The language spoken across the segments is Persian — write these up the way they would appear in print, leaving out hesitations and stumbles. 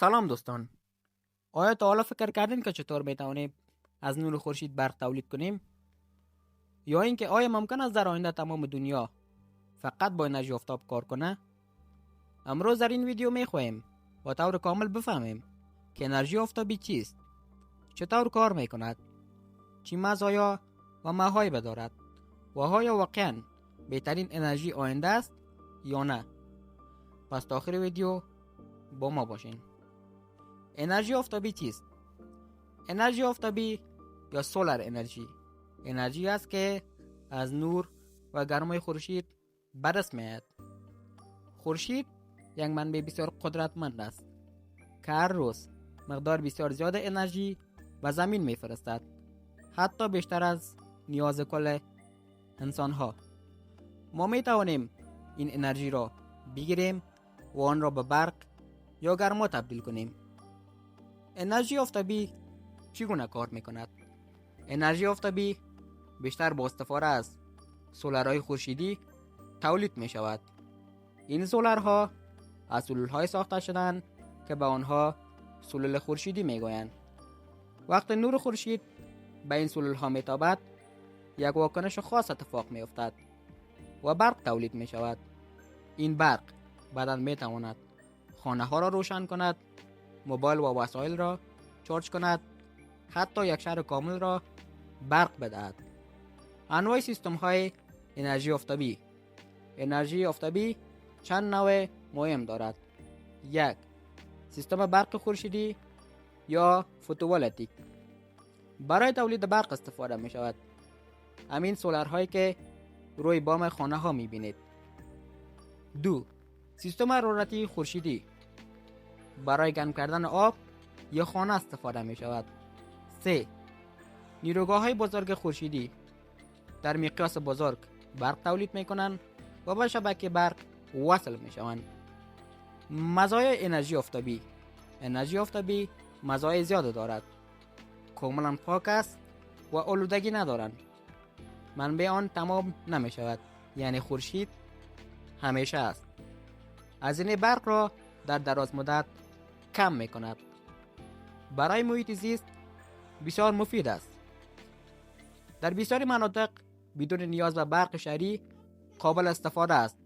سلام دوستان. آیا تا حالا فکر کردین که چطور میتوانیم از نور خورشید برق تولید کنیم؟ یا اینکه آیا ممکن است در آینده تمام دنیا فقط با انرژی آفتاب کار کنه؟ امروز در این ویدیو میخواهیم با طور کامل بفهمیم که انرژی آفتابی چیست، چطور کار میکند، چه مزایا و معایب دارد و آیا واقعا بهترین انرژی آینده است یا نه. پس تا آخر ویدیو با ما باشین. انرژی آفتابی چیست؟ انرژی آفتابی یا سولار انرژی است که از نور و گرمای خورشید به دست میآید. خورشید یک منبع بسیار قدرتمند است که هر روز مقدار بسیار زیاد انرژی به زمین میفرستد، حتی بیشتر از نیاز کل انسان ها. ما می توانیم این انرژی را بگیریم و آن را به برق یا گرما تبدیل کنیم. انرژی آفتابی چگونه کار میکند؟ انرژی آفتابی بیشتر با استفاده از سولارهای خورشیدی تولید می شود. این سولارها از سلولهای ساخته شدند که به آنها سلول خورشیدی می گویند. وقتی نور خورشید به این سلولها می تابد، یک واکنش خاص اتفاق می افتد و برق تولید می شود. این برق بعداً می تواند خانه ها را روشن کند، موبایل و وسایل را چارج کند، حتی یک شهر کامل را برق بدهد. انواع سیستم های انرژی آفتابی چند نوع مهم دارد. 1. سیستم برق خورشیدی یا فوتوولتیک برای تولید برق استفاده می شود. همین سولارهایی که روی بام خانه ها می بینید. 2. سیستم حرارتی خورشیدی برای گرم کردن آب یا خانه استفاده می شود. 3. نیروگاه های بزرگ خورشیدی در مقیاس بزرگ برق تولید می کنند و به شبکه برق وصل می شوند. مزایای انرژی آفتابی مزایای زیاد دارد. کاملا پاک است و آلودگی ندارند. منبع آن تمام نمی شود، یعنی خورشید همیشه است. هزینه برق را در دراز مدت کم می کند. برای محیط زیست بسیار مفید است. در بسیاری مناطق بدون نیاز به برق شهری قابل استفاده است.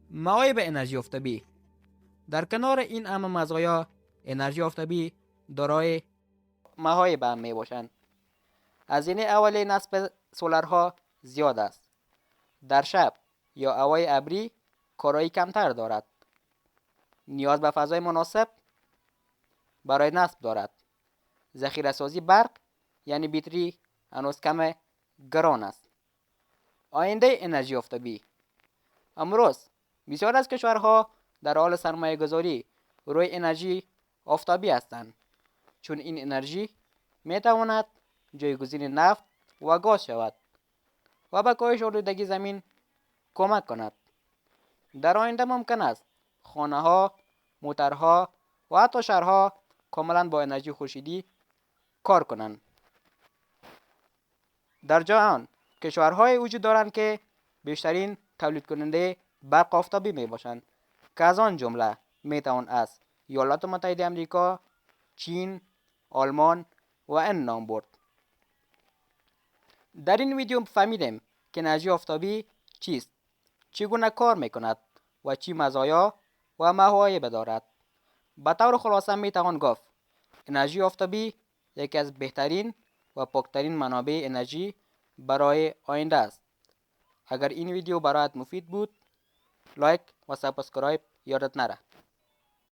معایب انرژی آفتابی: در کنار این همه مزایا، انرژی آفتابی دارای معایب هم می باشند. هزینه اولیه نصب سولارها زیاد است. در شب یا هوای ابری کارایی کمتر دارد. نیاز به فضای مناسب برای نصب دارد. ذخیره سازی برق یعنی بطری هنوز کم گران است. آینده انرژی آفتابی: امروز بسیار از کشورها در حال سرمایه گذاری روی انرژی آفتابی هستند، چون این انرژی می تواند جایگزین نفت و گاز شود و به کاهش آلودگی زمین کمک کند. در آینده ممکن است خانه ها، موترها و حتی شهرها کاملا با انرژی خورشیدی کار کنند. در جهان کشورهای وجود دارند که بیشترین تولید کننده برق آفتابی می باشند که از آن جمله می توان از ایالات متحده آمریکا، چین، آلمان و این نام برد. در این ویدیو فهمیدیم که انرژی آفتابی چیست، چگونه کار می کند و چه مزایا و معایب دارد. به طور خلاصه می توان گفت انرژی آفتابی یکی از بهترین و پاکترین منابع انرژی برای آینده است. اگر این ویدیو برایت مفید بود، لایک و سابسکرایب یادت نره.